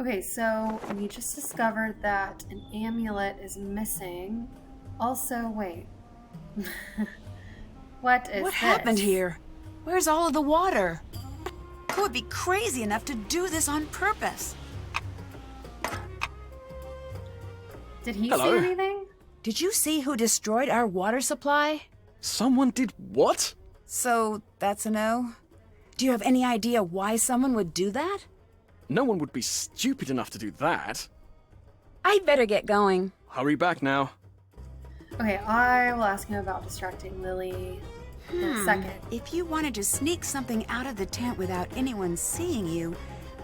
Okay, so we just discovered that an amulet is missing. Also, wait. What is What this? happened here? Where's all of the water? Who would be crazy enough to do this on purpose? Did he Hello? see anything? Did you see who destroyed our water supply? Someone did what? So, that's a no? Do you have any idea why someone would do that? No one would be stupid enough to do that. I'd better get going. Hurry back now. Okay, I will ask him about distracting Lily in a second. If you wanted to sneak something out of the tent without anyone seeing you,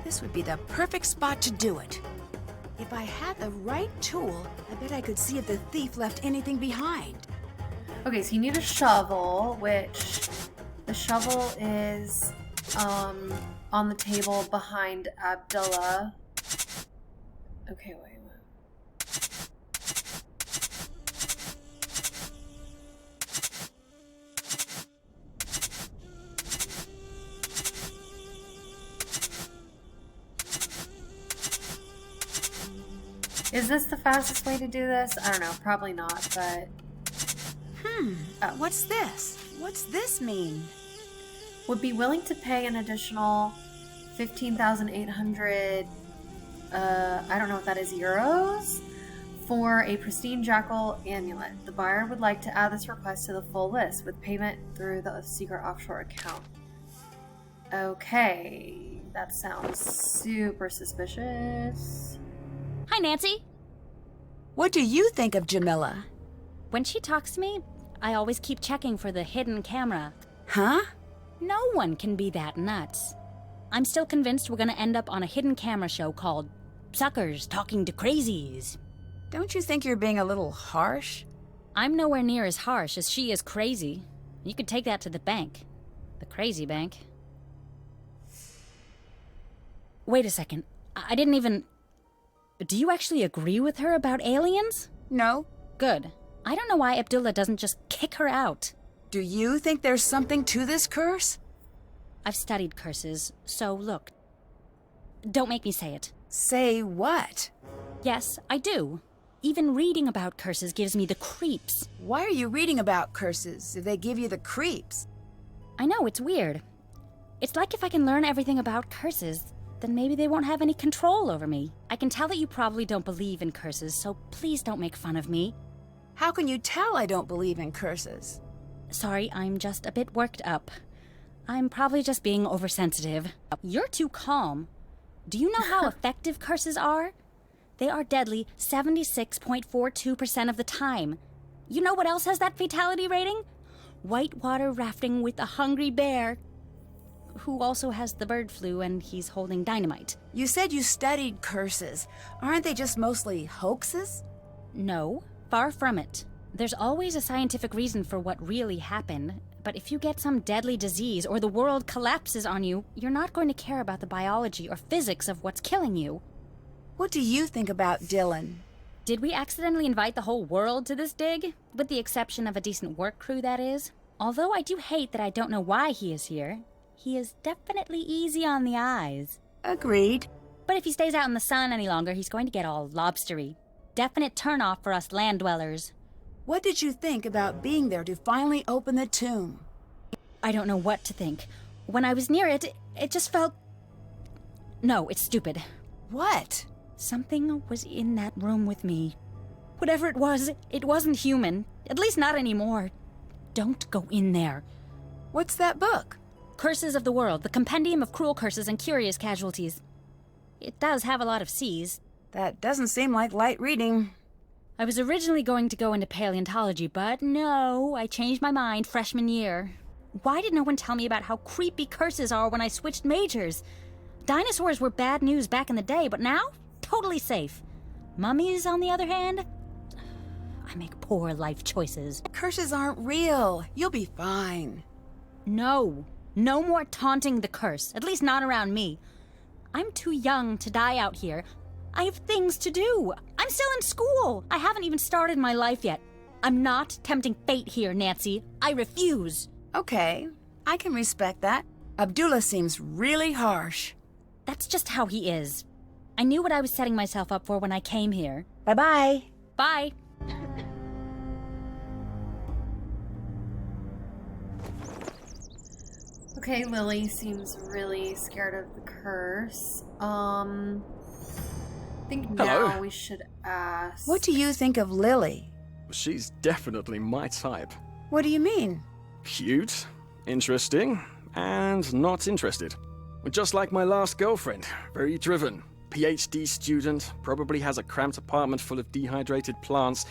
this would be the perfect spot to do it. If I had the right tool, I bet I could see if the thief left anything behind. Okay, so you need a shovel, which the shovel is on the table behind Abdullah. Okay, wait. Is this the fastest way to do this? I don't know, probably not, but... What's this? What's this mean? Would be willing to pay an additional 15,800, I don't know what that is, euros? For a pristine jackal amulet. The buyer would like to add this request to the full list with payment through the secret offshore account. Okay, that sounds super suspicious. Hi, Nancy. What do you think of Jamila? When she talks to me, I always keep checking for the hidden camera. Huh? No one can be that nuts. I'm still convinced we're gonna end up on a hidden camera show called Suckers Talking to Crazies. Don't you think you're being a little harsh? I'm nowhere near as harsh as she is crazy. You could take that to the bank. The crazy bank. Wait a second. I didn't even... Do you actually agree with her about aliens? No. Good. I don't know why Abdullah doesn't just kick her out. Do you think there's something to this curse? I've studied curses, so look. Don't make me say it. Say what? Yes, I do. Even reading about curses gives me the creeps. Why are you reading about curses if they give you the creeps? I know, it's weird. It's like if I can learn everything about curses, then maybe they won't have any control over me. I can tell that you probably don't believe in curses, so please don't make fun of me. How can you tell I don't believe in curses? Sorry, I'm just a bit worked up. I'm probably just being oversensitive. You're too calm. Do you know how effective curses are? They are deadly 76.42% of the time. You know what else has that fatality rating? Whitewater rafting with a hungry bear, who also has the bird flu and he's holding dynamite. You said you studied curses. Aren't they just mostly hoaxes? No, far from it. There's always a scientific reason for what really happened, but if you get some deadly disease or the world collapses on you, you're not going to care about the biology or physics of what's killing you. What do you think about Dylan? Did we accidentally invite the whole world to this dig? With the exception of a decent work crew, that is. Although I do hate that I don't know why he is here. He is definitely easy on the eyes. Agreed. But if he stays out in the sun any longer, he's going to get all lobstery. Definite turnoff for us land dwellers. What did you think about being there to finally open the tomb? I don't know what to think. When I was near it, it just felt... No, it's stupid. What? Something was in that room with me. Whatever it wasn't human. At least not anymore. Don't go in there. What's that book? Curses of the World, the compendium of cruel curses and curious casualties. It does have a lot of C's. That doesn't seem like light reading. I was originally going to go into paleontology, but no, I changed my mind freshman year. Why did no one tell me about how creepy curses are when I switched majors? Dinosaurs were bad news back in the day, but now, totally safe. Mummies, on the other hand, I make poor life choices. Curses aren't real. You'll be fine. No more taunting the curse, at least not around me. I'm too young to die out here. I have things to do. I'm still in school. I haven't even started my life yet. I'm not tempting fate here, Nancy. I refuse. Okay, I can respect that. Abdullah seems really harsh. That's just how he is. I knew what I was setting myself up for when I came here. Bye-bye. Bye. Okay, Lily seems really scared of the curse. I think now Hello. we should ask. What do you think of Lily? She's definitely my type. What do you mean? Cute, interesting, and not interested. Just like my last girlfriend, very driven. PhD student, probably has a cramped apartment full of dehydrated plants.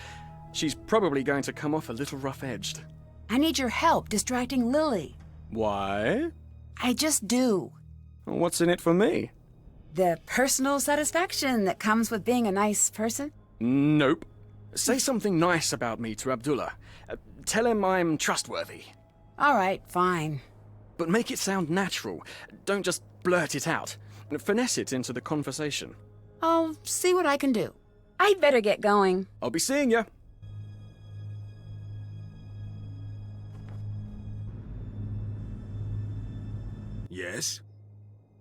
She's probably going to come off a little rough-edged. I need your help distracting Lily. Why? I just do. What's in it for me? The personal satisfaction that comes with being a nice person? Nope. Say something nice about me to Abdullah. Tell him I'm trustworthy. All right, fine. But make it sound natural. Don't just blurt it out. Finesse it into the conversation. I'll see what I can do. I'd better get going. I'll be seeing ya. Yes?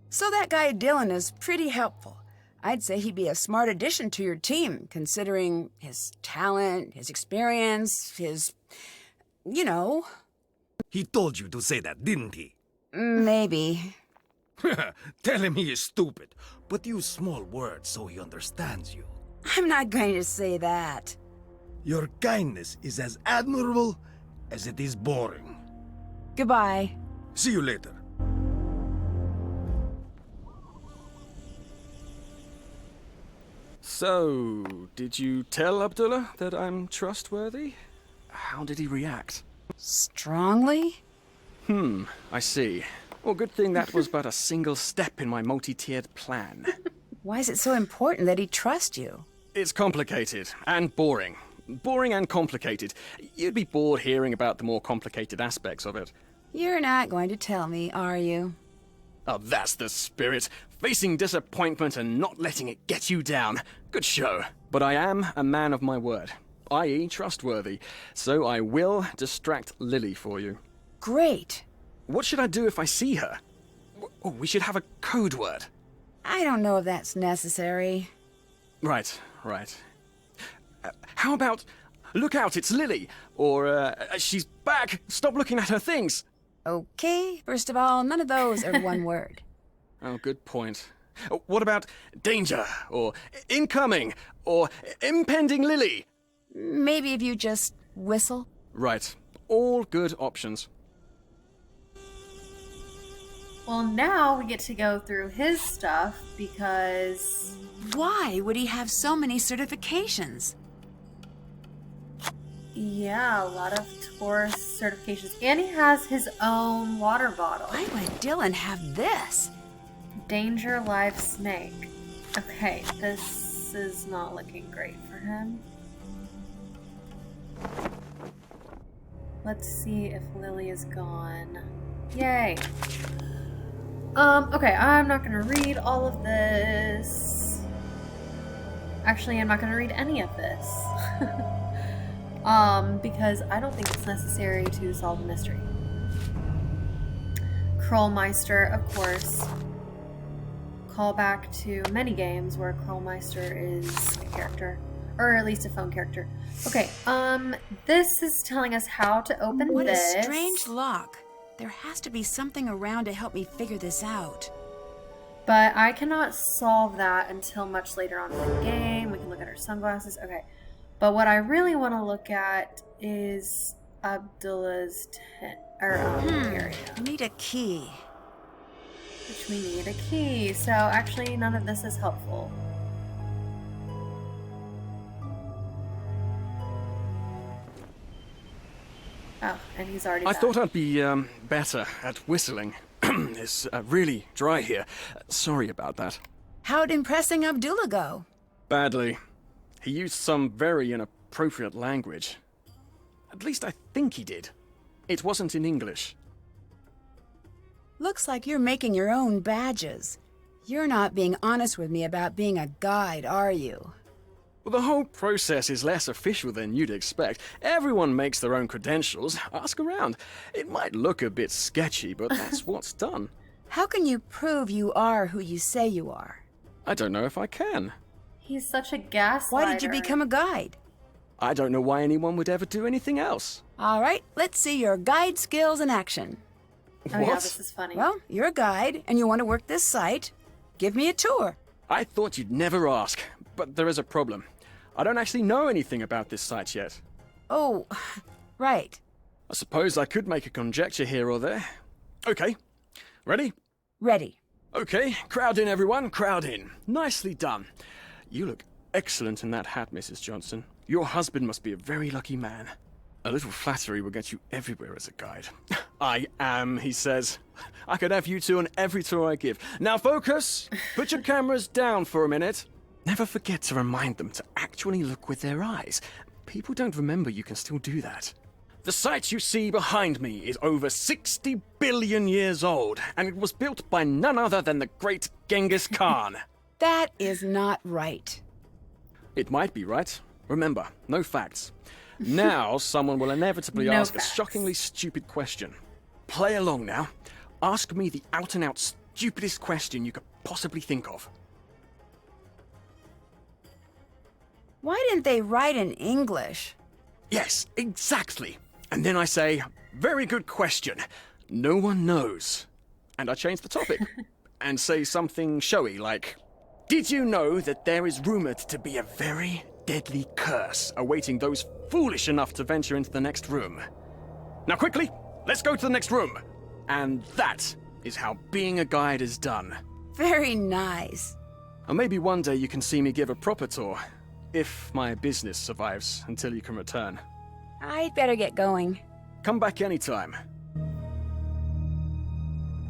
So that guy Dylan is pretty helpful. I'd say he'd be a smart addition to your team, considering his talent, his experience, his... you know. He told you to say that, didn't he? Maybe. Tell him he is stupid, but use small words so he understands you. I'm not going to say that. Your kindness is as admirable as it is boring. Goodbye. See you later. So, did you tell Abdullah that I'm trustworthy? How did he react? Strongly? I see. Well, good thing that was but a single step in my multi-tiered plan. Why is it so important that he trusts you? It's complicated and boring. Boring and complicated. You'd be bored hearing about the more complicated aspects of it. You're not going to tell me, are you? Oh, that's the spirit. Facing disappointment and not letting it get you down. Good show. But I am a man of my word, i.e. trustworthy, so I will distract Lily for you. Great. What should I do if I see her? Oh, we should have a code word. I don't know if that's necessary. Right. How about, look out, it's Lily, or she's back, stop looking at her things. Okay, first of all, none of those are one word. Oh, good point. What about danger, or incoming, or impending Lily? Maybe if you just whistle. Right. All good options. Well, now we get to go through his stuff because... Why would he have so many certifications? yeah, a lot of tourist certifications. And he has his own water bottle. Why would Dylan have this? Danger live snake. Okay, this is not looking great for him. Let's see if Lily is gone. Yay. Okay, I'm not gonna read all of this. Actually, I'm not gonna read any of this. Because I don't think it's necessary to solve the mystery. Krollmeister, of course. Call back to many games where Krollmeister is a character. Or at least a phone character. Okay, this is telling us how to open What this. a strange lock. There has to be something around to help me figure this out. But I cannot solve that until much later on in the game. We can look at her sunglasses. Okay. But what I really want to look at is Abdullah's tent, or area. I need a key. Which we need a key. So actually none of this is helpful. Oh, and he's already I back. thought I'd be better at whistling. It's really dry here. Sorry about that. How'd impressing Abdullah go? Badly. He used some very inappropriate language. At least I think he did. It wasn't in English. Looks like you're making your own badges. You're not being honest with me about being a guide, are you? Well, the whole process is less official than you'd expect. Everyone makes their own credentials. Ask around. It might look a bit sketchy, but that's what's done. How can you prove you are who you say you are? I don't know if I can. He's such a gaslighter. Why did you become a guide? I don't know why anyone would ever do anything else. All right, let's see your guide skills in action. Oh What? yeah, this is funny. Well, you're a guide, and you want to work this site. Give me a tour. I thought you'd never ask, but there is a problem. I don't actually know anything about this site yet. Oh, right. I suppose I could make a conjecture here or there. Okay. Ready? Ready. Okay, crowd in, everyone, crowd in. Nicely done. You look excellent in that hat, Mrs. Johnson. Your husband must be a very lucky man. A little flattery will get you everywhere as a guide. I am, he says. I could have you two on every tour I give. Now focus! Put your cameras down for a minute. Never forget to remind them to actually look with their eyes. People don't remember you can still do that. The site you see behind me is over 60 billion years old, and it was built by none other than the great Genghis Khan. That is not right. It might be right. Remember, no facts. Now, someone will inevitably No ask facts. a shockingly stupid question. Play along now. Ask me the out-and-out stupidest question you could possibly think of. Why didn't they write in English? Yes, exactly. And then I say, very good question. No one knows. And I change the topic. And say something showy like, did you know that there is rumored to be a very deadly curse awaiting those foolish enough to venture into the next room? Now quickly, let's go to the next room. And that is how being a guide is done. Very nice. And maybe one day you can see me give a proper tour, if my business survives until you can return. I'd better get going. Come back anytime.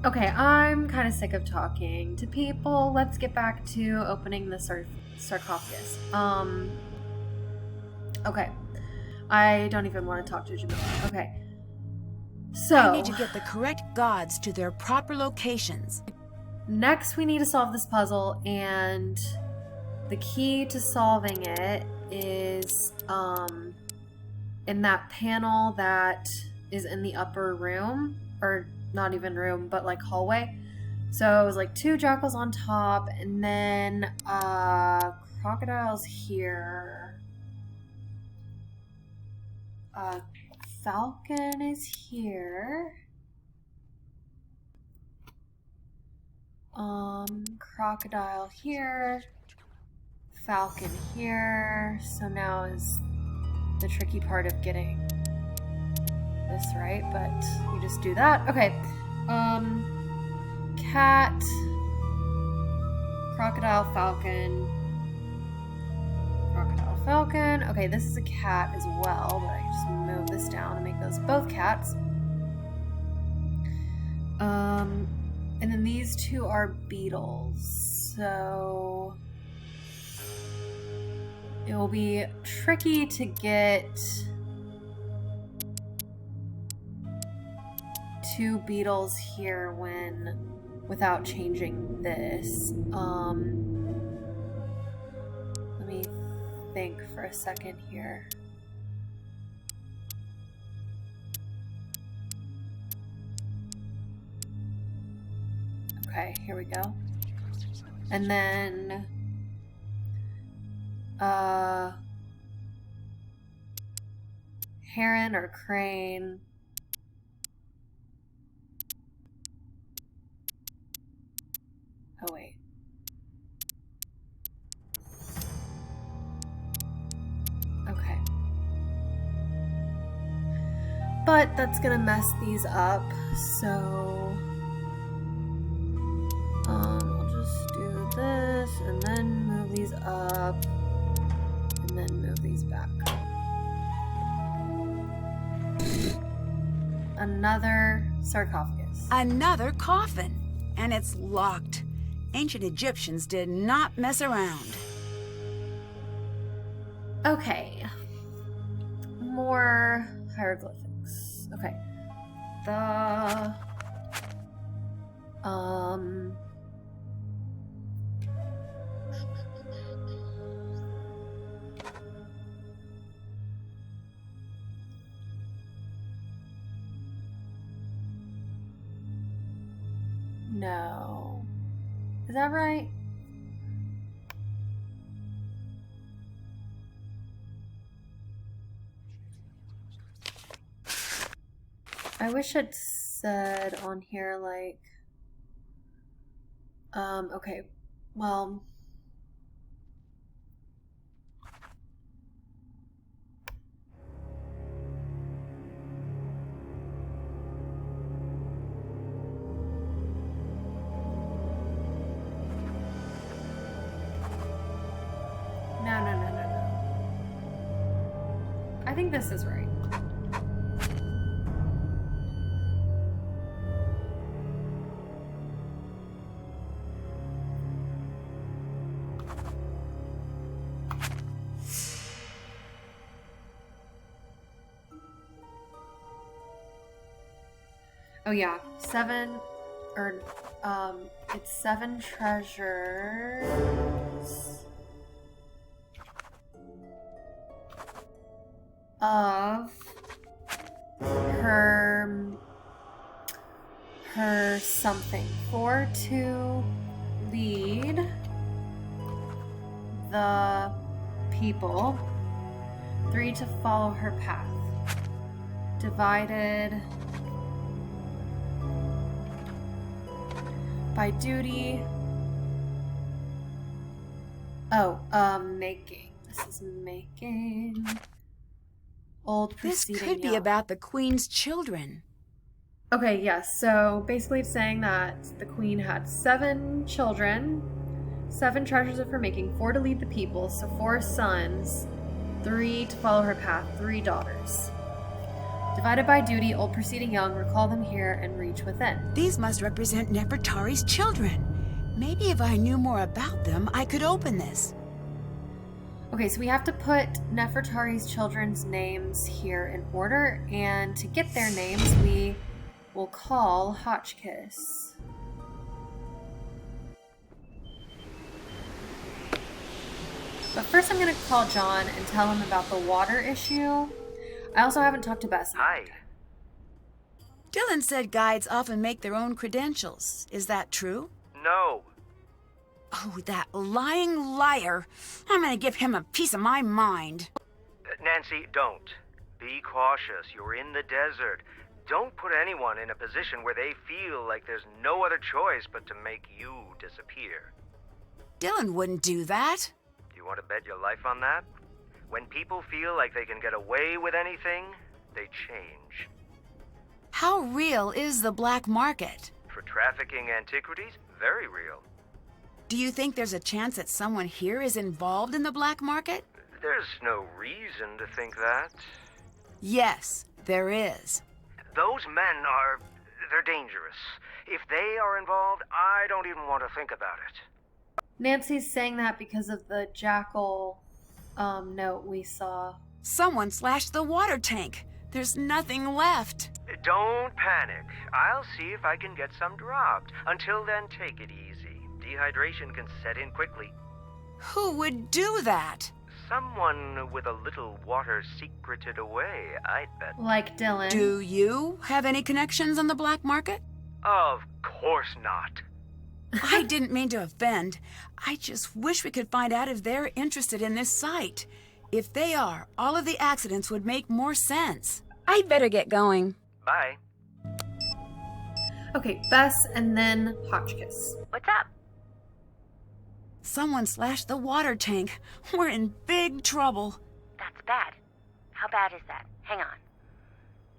Okay, I'm kind of sick of talking to people. Let's get back to opening the sarcophagus. Okay. I don't even want to talk to Jamila. Okay. So, I need to get the correct gods to their proper locations. next we need to solve this puzzle, and the key to solving it is in that panel that is in the upper room, or not even room, but like hallway. So it was like 2 jackals on top, and then crocodiles here. Falcon is here. Crocodile here. Falcon here. So now is the tricky part of getting this right, but you just do that. Okay. Cat, crocodile, falcon, crocodile, falcon. Okay, this is a cat as well, but I can just move this down and make those both cats. And then these 2 are beetles, so it will be tricky to get 2 beetles here without changing this. Let me think for a second here. Okay, here we go. And then heron or crane. Oh wait. Okay. But that's gonna mess these up, so I'll just do this and then move these up and then move these back. Another sarcophagus. Another coffin. And it's locked. Ancient Egyptians did not mess around. Okay. More hieroglyphics. Okay. No. Is that right? I wish it said on here, like... okay. Well... No. I think this is right. Oh yeah, it's 7 treasures of her something. 4 to lead the people, 3 to follow her path. Divided by duty. Making. This is making. Old This preceding could be young. about the Queen's children. Okay, yes. So basically it's saying that the queen had 7 children, 7 treasures of her making, 4 to lead the people, so 4 sons, 3 to follow her path, 3 daughters. Divided by duty, old preceding young, recall them here and reach within. These must represent Nefertari's children. Maybe if I knew more about them, I could open this. Okay, so we have to put Nefertari's children's names here in order, and to get their names, we will call Hotchkiss. But first I'm going to call John and tell him about the water issue. I also haven't talked to Bess. Hi. Dylan said guides often make their own credentials. Is that true? No. Oh, that lying liar. I'm gonna give him a piece of my mind. Nancy, don't. Be cautious. You're in the desert. Don't put anyone in a position where they feel like there's no other choice but to make you disappear. Dylan wouldn't do that. Do you want to bet your life on that? When people feel like they can get away with anything, they change. How real is the black market? For trafficking antiquities, very real. Do you think there's a chance that someone here is involved in the black market? There's no reason to think that. Yes, there is. Those men they're dangerous. If they are involved, I don't even want to think about it. Nancy's saying that because of the jackal note we saw. Someone slashed the water tank. There's nothing left. Don't panic. I'll see if I can get some dropped. Until then, take it easy. Dehydration can set in quickly. Who would do that? Someone with a little water secreted away, I'd bet. Like Dylan. Do you have any connections on the black market? Of course not. I didn't mean to offend. I just wish we could find out if they're interested in this site. If they are, all of the accidents would make more sense. I'd better get going. Bye. Okay, Bess and then Hotchkiss. What's up? Someone slashed the water tank. We're in big trouble. That's bad. How bad is that? Hang on.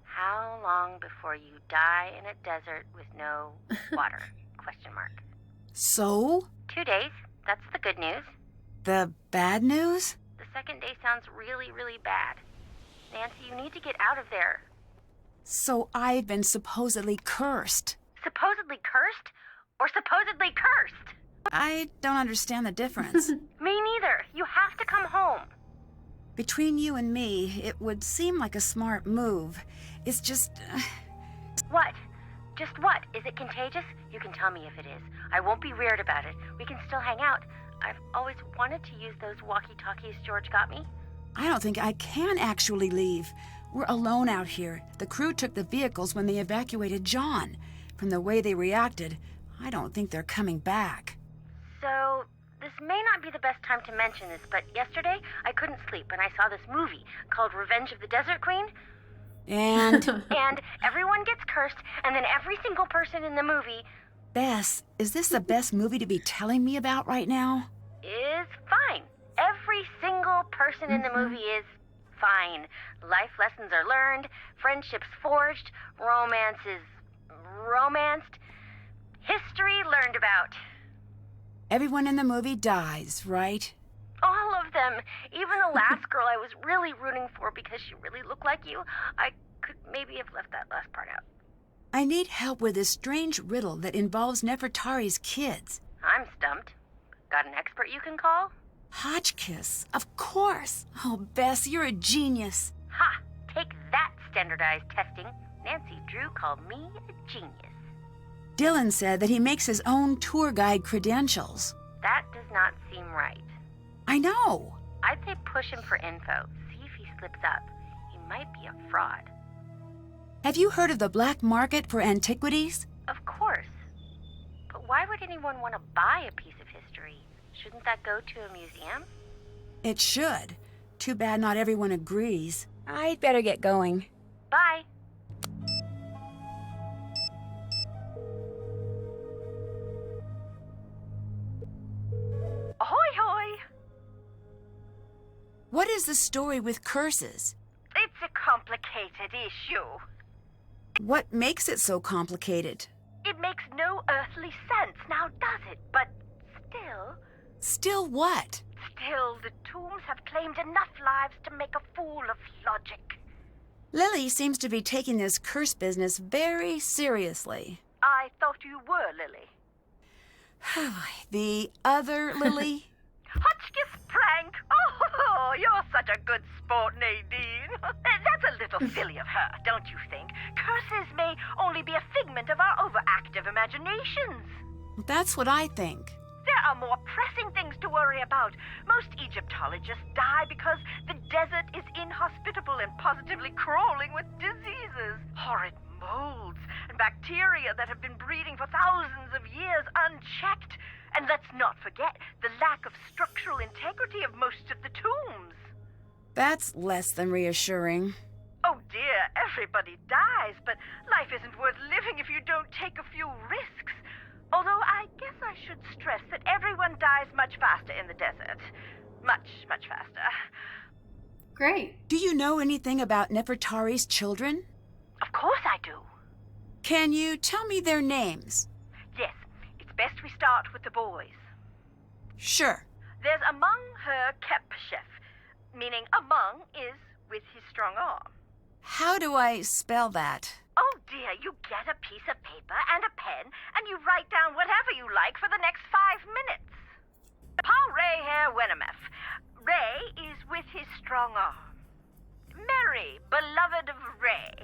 How long before you die in a desert with no water? Question mark. So? 2 days. That's the good news. The bad news? The second day sounds really, really bad. Nancy, you need to get out of there. So I've been supposedly cursed. Supposedly cursed? Or supposedly cursed? I don't understand the difference. Me neither. You have to come home. Between you and me, it would seem like a smart move. It's just... What? Just what? Is it contagious? You can tell me if it is. I won't be weird about it. We can still hang out. I've always wanted to use those walkie-talkies George got me. I don't think I can actually leave. We're alone out here. The crew took the vehicles when they evacuated John. From the way they reacted, I don't think they're coming back. So, this may not be the best time to mention this, but yesterday I couldn't sleep and I saw this movie called Revenge of the Desert Queen. And And everyone gets cursed, and then every single person in the movie Bess, is this the best movie to be telling me about right now? is fine. Every single person in the movie is fine. Life lessons are learned, friendships forged, romance is romanced, history learned about. Everyone in the movie dies, right? All of them. Even the last girl I was really rooting for because she really looked like you. I could maybe have left that last part out. I need help with this strange riddle that involves Nefertari's kids. I'm stumped. Got an expert you can call? Hotchkiss, of course. Oh, Bess, you're a genius. Ha! Take that, standardized testing. Nancy Drew called me a genius. Dylan said that he makes his own tour guide credentials. That does not seem right. I know. I'd say push him for info. See if he slips up. He might be a fraud. Have you heard of the black market for antiquities? Of course. But why would anyone want to buy a piece of history? Shouldn't that go to a museum? It should. Too bad not everyone agrees. I'd better get going. Bye. Ahoy hoy! What is the story with curses? It's a complicated issue. What makes it so complicated? It makes no earthly sense, now does it? But still... Still what? Still, the tombs have claimed enough lives to make a fool of logic. Lily seems to be taking this curse business very seriously. I thought you were, Lily. The other Lily? Hotchkiss prank! Oh, you're such a good sport, Nadine. That's a little silly of her, don't you think? Curses may only be a figment of our overactive imaginations. That's what I think. There are more pressing things to worry about. Most Egyptologists die because the desert is inhospitable and positively crawling with diseases. Horrid molds and bacteria that have been breeding for thousands of years unchecked. And let's not forget the lack of structural integrity of most of the tombs. That's less than reassuring. Oh dear, everybody dies, but life isn't worth living if you don't take a few risks. Although I guess I should stress that everyone dies much faster in the desert. Much, much faster. Great. Do you know anything about Nefertari's children? Of course I do. Can you tell me their names? Yes, it's best we start with the boys. Sure. There's Among her Kepchef, meaning among is with his strong arm. How do I spell that? Oh dear, you get a piece of paper and a pen and you write down whatever you like for the next 5 minutes. Paul Ray Hare Wenemeth. Ray is with his strong arm. Mary, beloved of Ray.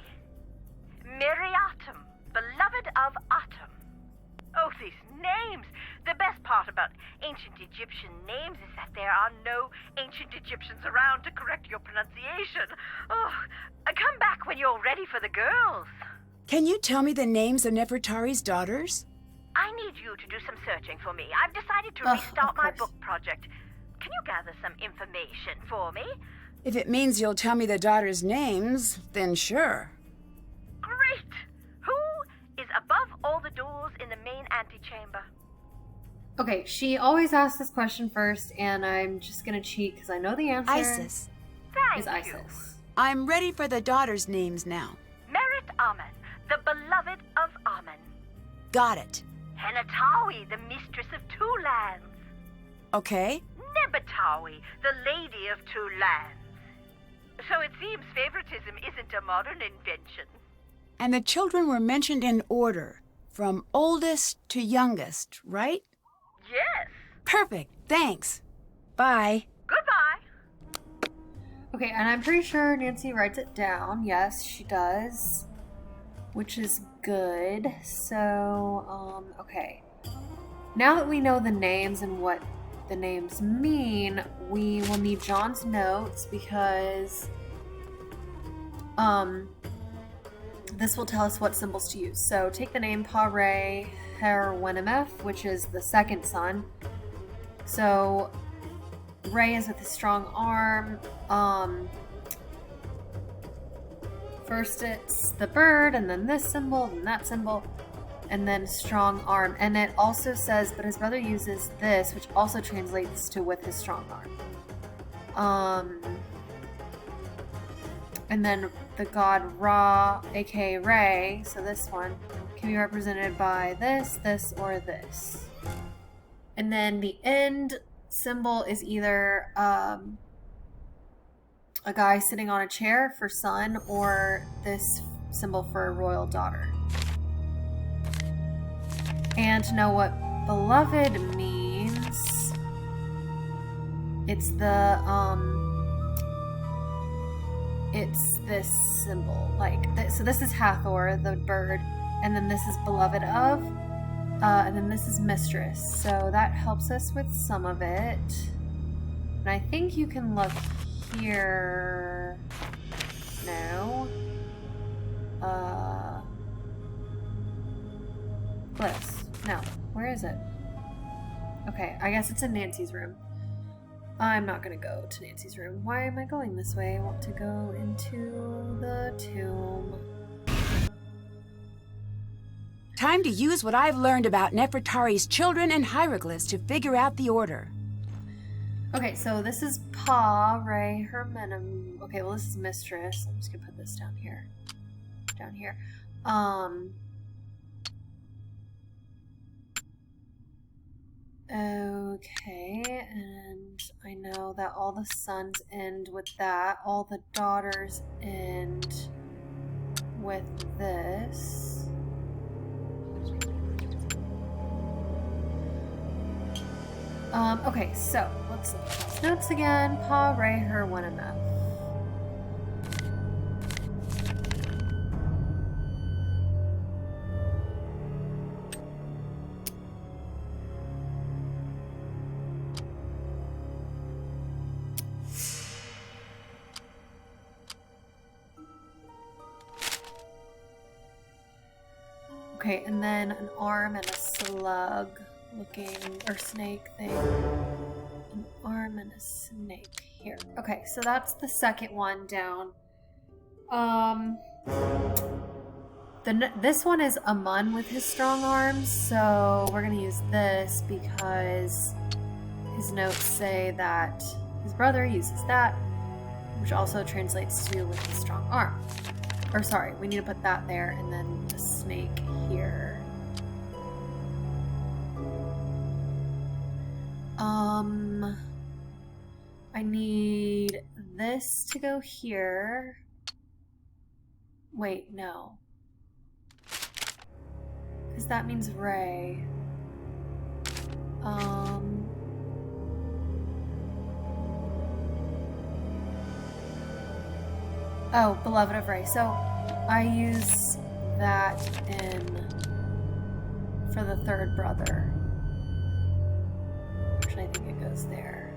Miriatum, beloved of Atum. Oh, these names! The best part about ancient Egyptian names is that there are no ancient Egyptians around to correct your pronunciation. Oh, come back when you're ready for the girls. Can you tell me the names of Nefertari's daughters? I need you to do some searching for me. I've decided to Ugh, restart of my course. book project. Can you gather some information for me? If it means you'll tell me the daughters' names, then sure. Great! Who is above all the doors in the main antechamber? Okay, she always asks this question first, and I'm just gonna cheat because I know the answer. Isis. Is Thank you. Isis. I'm ready for the daughters' names now. Merit Amen, the beloved of Amen. Got it. Henatawi, the mistress of two lands. Okay. Nebatawi, the lady of two lands. So it seems favoritism isn't a modern invention. And the children were mentioned in order, from oldest to youngest, right? Yes. Perfect. Thanks. Bye. Goodbye. Okay, and I'm pretty sure Nancy writes it down. Yes, she does. Which is good. So, okay. Now that we know the names and what the names mean, we will need John's notes because this will tell us what symbols to use. So take the name Pa-Re Her-Wenemeth, which is the second son. So Ray is with a strong arm. First it's the bird, and then this symbol, and that symbol, and then strong arm. And it also says, but his brother uses this, which also translates to with his strong arm. And then the god Ra, aka Re, so this one, can be represented by this, this, or this. And then the end symbol is either a guy sitting on a chair for son, or this symbol for a royal daughter. And to know what beloved means, it's the it's this symbol, like so this is Hathor, the bird, and then this is beloved of, and then this is mistress. So that helps us with some of it. And I think you can look here. No. Bliss. No. Where is it? Okay, I guess it's in Nancy's room. I'm not gonna go to Nancy's room. Why am I going this way? I want to go into the tomb. Time to use what I've learned about Nefertari's children and hieroglyphs to figure out the order. Okay, so this is Pa, Re, Hermenum. Okay, well this is mistress. I'm just gonna put this down here. Down here. Okay, and I know that all the sons end with that. All the daughters end with this. Okay, so let's look at those notes again. Pa, Re, Her, Wenameth. Okay, and then an arm and a slug looking, or snake thing. An arm and a snake here. Okay, so that's the second one down. This one is Amun with his strong arms, so we're gonna use this because his notes say that his brother uses that, which also translates to with his strong arm. Or sorry, we need to put that there and then a snake here. I need this to go here. Wait, no. Because that means Ray. Oh, beloved of Ray. So I use that for the third brother. Actually, I think it goes there.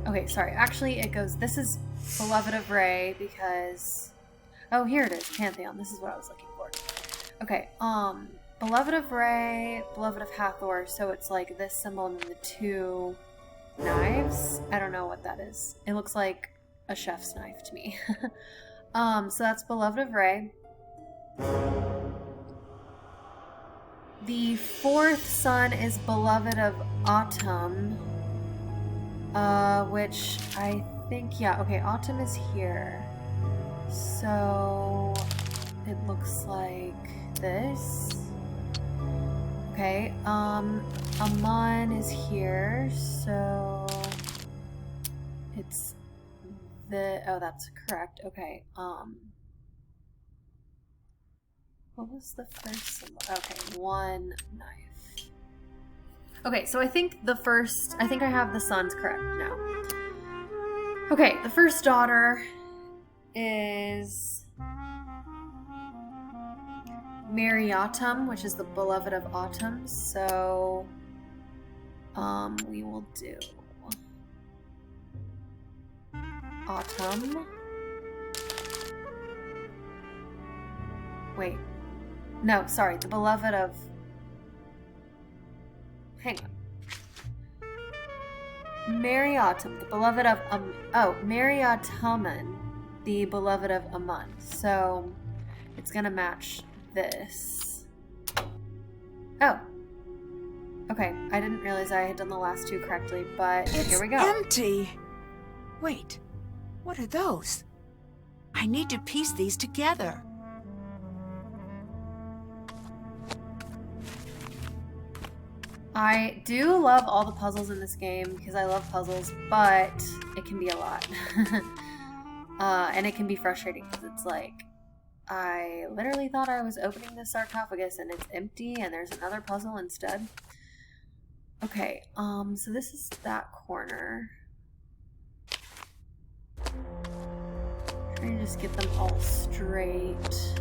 Okay, sorry. Actually, it goes, this is beloved of Ray because, oh, here it is, Pantheon. This is what I was looking for. Okay, beloved of Ray, beloved of Hathor. So it's like this symbol and then the two knives. I don't know what that is. It looks like a chef's knife to me. So that's beloved of Ray. The fourth son is beloved of Autumn, which I think, yeah, okay, Autumn is here. So it looks like this. Okay, Amun is here, so it's oh, that's correct. Okay, what was the first symbol? Okay, one knife. Okay, so I think I have the sons correct now. Okay, the first daughter is Mary Autumn, which is the beloved of Autumn. So, we will do Autumn. Wait. No, sorry, the beloved of... Hang on. Mariotum, the beloved of Mariotumon, the beloved of Amun. So it's gonna match this. Oh. Okay, I didn't realize I had done the last two correctly, but here we go. It's empty. Wait, what are those? I need to piece these together. I do love all the puzzles in this game because I love puzzles, but it can be a lot. And it can be frustrating because it's like, I literally thought I was opening the sarcophagus and it's empty and there's another puzzle instead. Okay, so this is that corner. Trying to just get them all straight.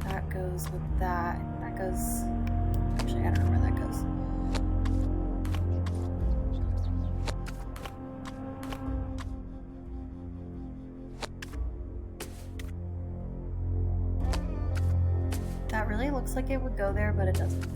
That goes with that. That goes... Actually, I don't know where that goes. That really looks like it would go there, but it doesn't.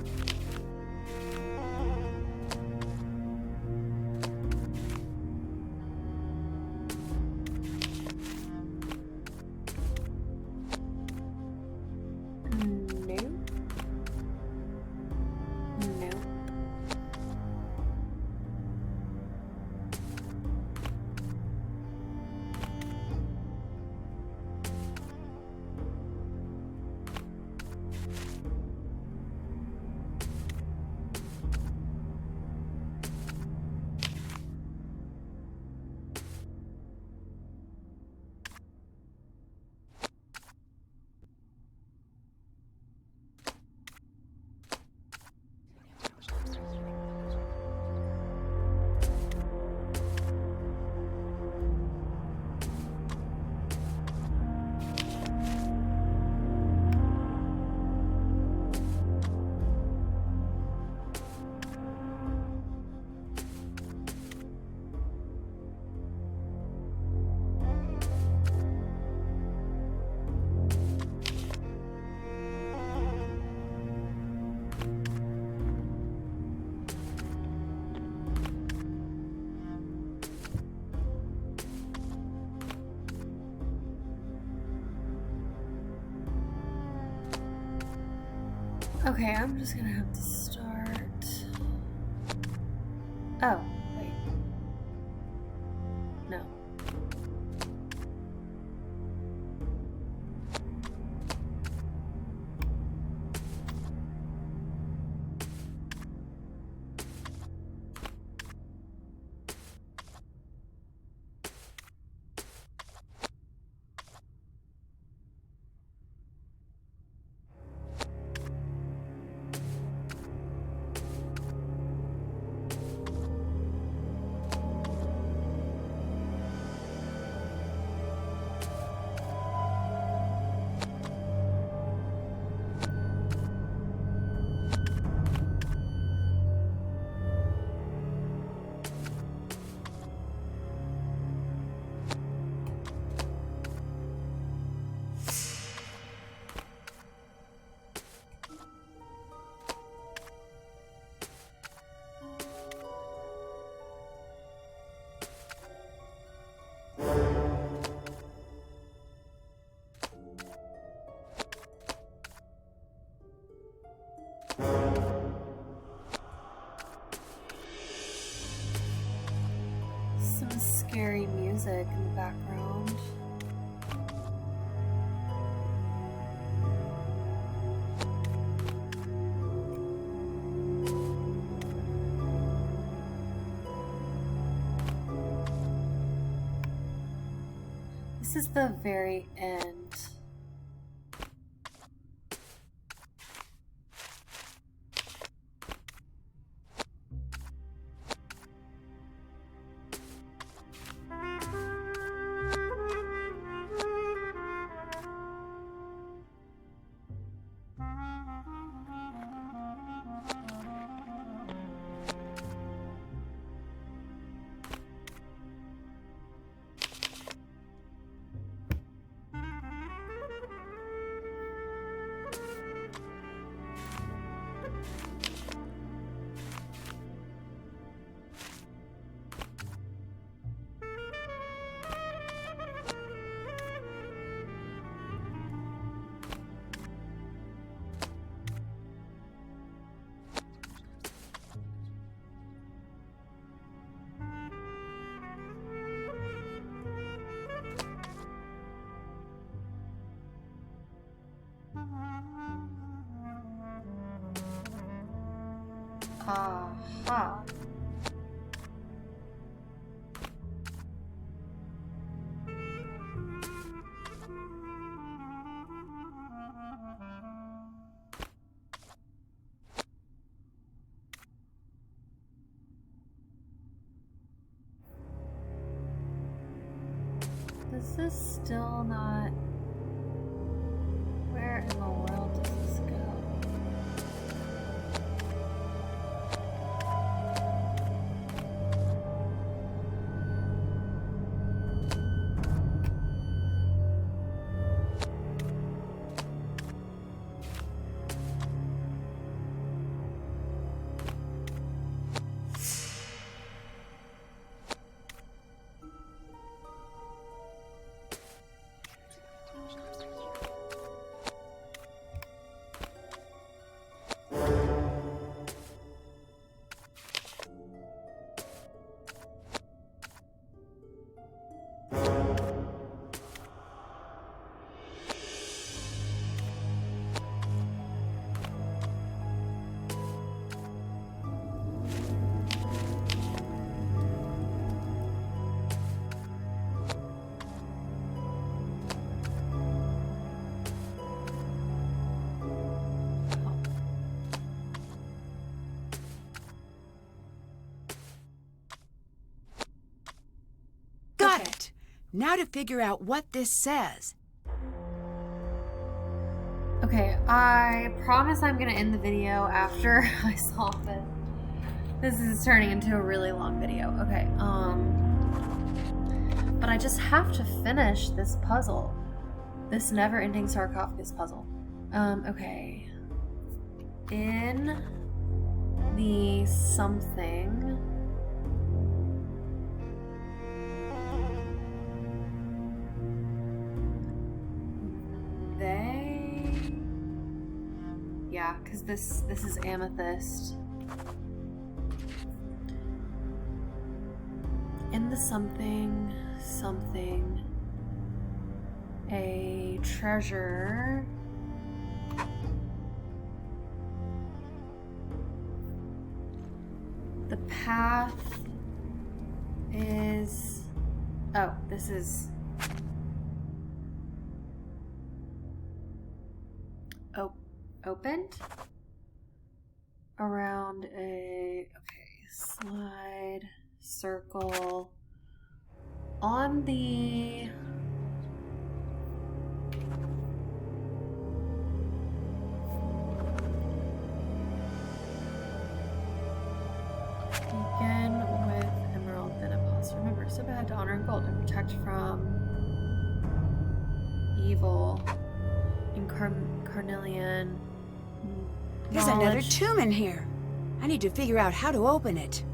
Okay, I'm just gonna have to start... Oh, wait. No. Some scary music in the background. This is the very end. Aha. This is still not... Where in the world does this go? Got Okay. it! Now to figure out what this says. Okay, I promise I'm gonna end the video after I solve it. This is turning into a really long video. Okay, but I just have to finish this puzzle. This never-ending sarcophagus puzzle. Okay. In the something... Yeah, because this is amethyst. In the something, a treasure. The path is... Oh, this is... opened around a slide circle on the begin with emerald, then a pause. Remember, so bad to honor gold and protect from evil in Carnelian. There's another Knowledge. tomb in here. I need to figure out how to open it.